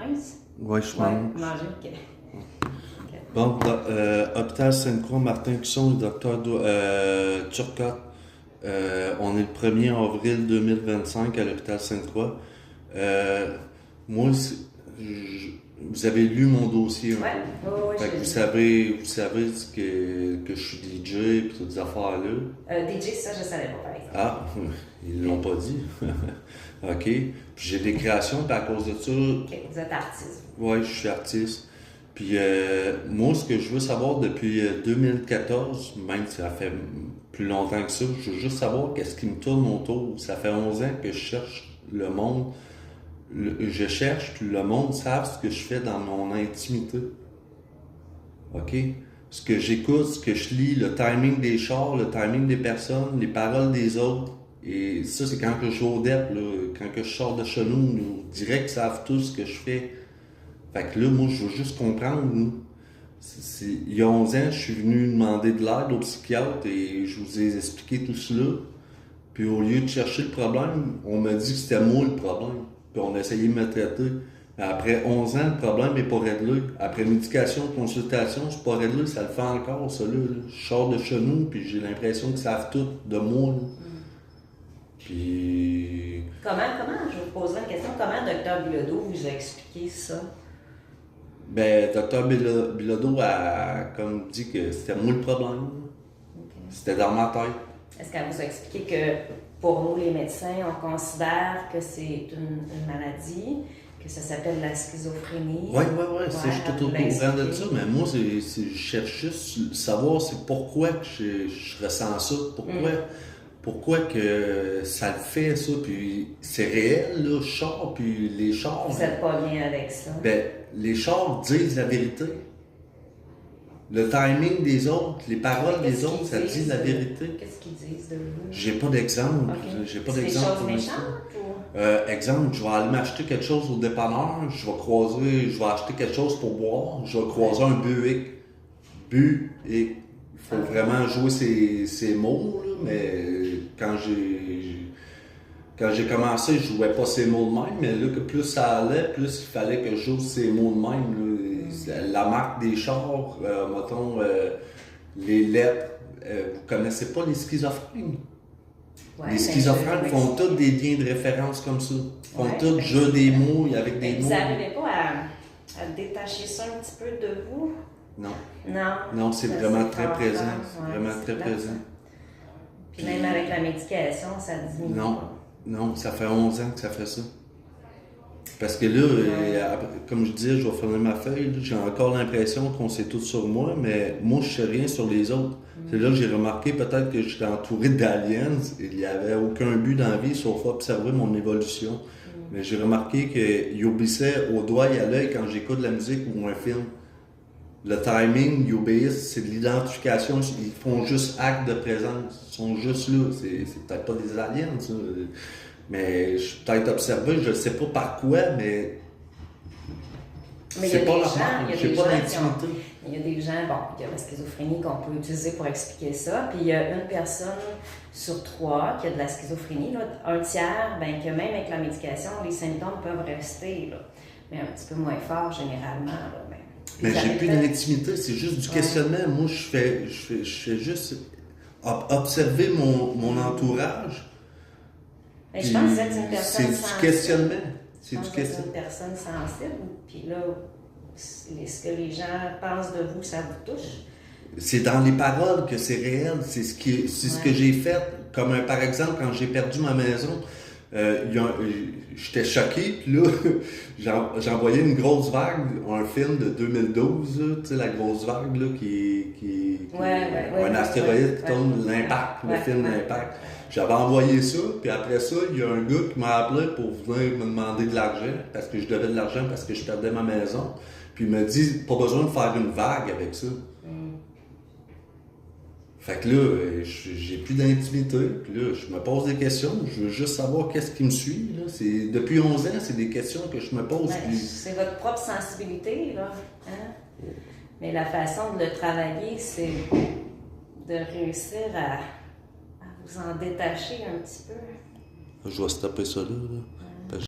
mince? Oui, je Ouais, mange. manger, ok. Bon, hôpital Sainte-Croix, Martin Cusson, le docteur Turcotte. On est le 1er avril 2025 à l'hôpital Sainte-Croix. Moi, vous avez lu mon dossier un peu. Ouais, Fait que vous savez que je suis DJ et toutes ces affaires-là. DJ, ça, je savais pas, par exemple. Ah, ils l'ont pas dit. OK. Puis j'ai des créations, puis à cause de ça. Ok, vous êtes artiste. Oui, je suis artiste. Puis moi, ce que je veux savoir depuis 2014, même si ça fait plus longtemps que ça, je veux juste savoir qu'est-ce qui me tourne autour. Ça fait 11 ans que je cherche le monde. Je cherche, puis le monde savent ce que je fais dans mon intimité. OK? Ce que j'écoute, ce que je lis, le timing des chars, le timing des personnes, les paroles des autres. Et ça, c'est quand que je joue au DEP, là, quand que je sors de chez nous, direct, ils savent tous ce que je fais. Fait que là, moi, je veux juste comprendre, nous. Il y a 11 ans, je suis venu demander de l'aide au psychiatre et je vous ai expliqué tout cela. Puis au lieu de chercher le problème, on m'a dit que c'était moi le problème. Puis on a essayé de me traiter. Mais après 11 ans, le problème n'est pas réglé. Après médication, consultation, c'est pas réglé, ça le fait encore, ça là. Je sors de chez nous, puis j'ai l'impression qu'ils savent tout de moi. Puis... Comment, je vais vous poser une question, comment Dr Bilodeau vous a expliqué ça? Ben, Dr Bilodeau a comme dit que c'était moi le problème. Okay. C'était dans ma tête. Est-ce qu'elle vous a expliqué que pour nous, les médecins, on considère que c'est une maladie, que ça s'appelle la schizophrénie? Oui, je suis tout au courant de ça, mais moi, je cherche juste savoir c'est pourquoi que je ressens ça, pourquoi que ça le fait, ça, puis c'est réel, là, je sors, puis les chars... Vous n'êtes pas bien avec ça? Ben, les chars disent la vérité. Le timing des autres, les paroles des autres, ça dit la vérité. Qu'est-ce qu'ils disent de vous? J'ai pas d'exemple. Okay. J'ai pas c'est d'exemple. Des choses méchantes ou? Exemple, je vais aller m'acheter quelque chose au dépanneur, je vais acheter quelque chose pour boire, je vais croiser un Buick. Buick. Il faut vraiment jouer ces mots, là, mais quand j'ai commencé, je jouais pas ces mots de même, mais là, que plus ça allait, plus il fallait que je joue ces mots de même. Là. La marque des chars, mettons, les lettres. Vous connaissez pas les schizophrènes? Ouais, les schizophrènes font tous des liens de référence comme ça. Ils font tous jeu des mots avec des mots. Vous n'arrivez pas à détacher ça un petit peu de vous? Non. Non. Non, c'est vraiment très présent. Vraiment très présent. Puis même avec la médication, ça diminue. Non, ça fait 11 ans que ça fait ça. Parce que là, comme je disais, je vais finir ma feuille, j'ai encore l'impression qu'on sait tout sur moi, mais moi, je sais rien sur les autres. C'est là que j'ai remarqué peut-être que j'étais entouré d'aliens, il n'y avait aucun but dans la vie sauf observer mon évolution. Mais j'ai remarqué qu'ils obéissaient au doigt et à l'œil quand j'écoute de la musique ou un film. Le timing, ils obéissent, c'est de l'identification, ils font juste acte de présence, ils sont juste là, c'est peut-être pas des aliens, ça. Mais je suis peut-être observé, je ne sais pas par quoi, mais c'est pas normal, j'ai pas d'intimité. Il y a des gens, il y a la schizophrénie qu'on peut utiliser pour expliquer ça, puis il y a une personne sur 3 qui a de la schizophrénie, là, un tiers, que même avec la médication, les symptômes peuvent rester, là, mais un petit peu moins fort généralement. Là, mais j'ai plus d'intimité, c'est juste du questionnement. Moi, je fais juste observer mon entourage. Mais je pense que c'est une personne sensible. C'est du questionnement. C'est une personne sensible. Puis là, ce que les gens pensent de vous, ça vous touche. C'est dans les paroles que c'est réel. C'est ce que j'ai fait. Comme par exemple, quand j'ai perdu ma maison, j'étais choqué. Puis là, j'ai envoyé une grosse vague, un film de 2012, tu sais, la grosse vague là, un astéroïde qui tombe, l'impact, le film L'Impact. J'avais envoyé ça, puis après ça, il y a un gars qui m'a appelé pour venir me demander de l'argent, parce que je devais de l'argent, parce que je perdais ma maison. Puis il m'a dit, pas besoin de faire une vague avec ça. Fait que là, j'ai plus d'intimité, puis là, je me pose des questions, je veux juste savoir qu'est-ce qui me suit. Là. Depuis 11 ans, c'est des questions que je me pose. C'est votre propre sensibilité, là. Hein? Mais la façon de le travailler, c'est de réussir à vous en détacher un petit peu. Je vais stopper ça là.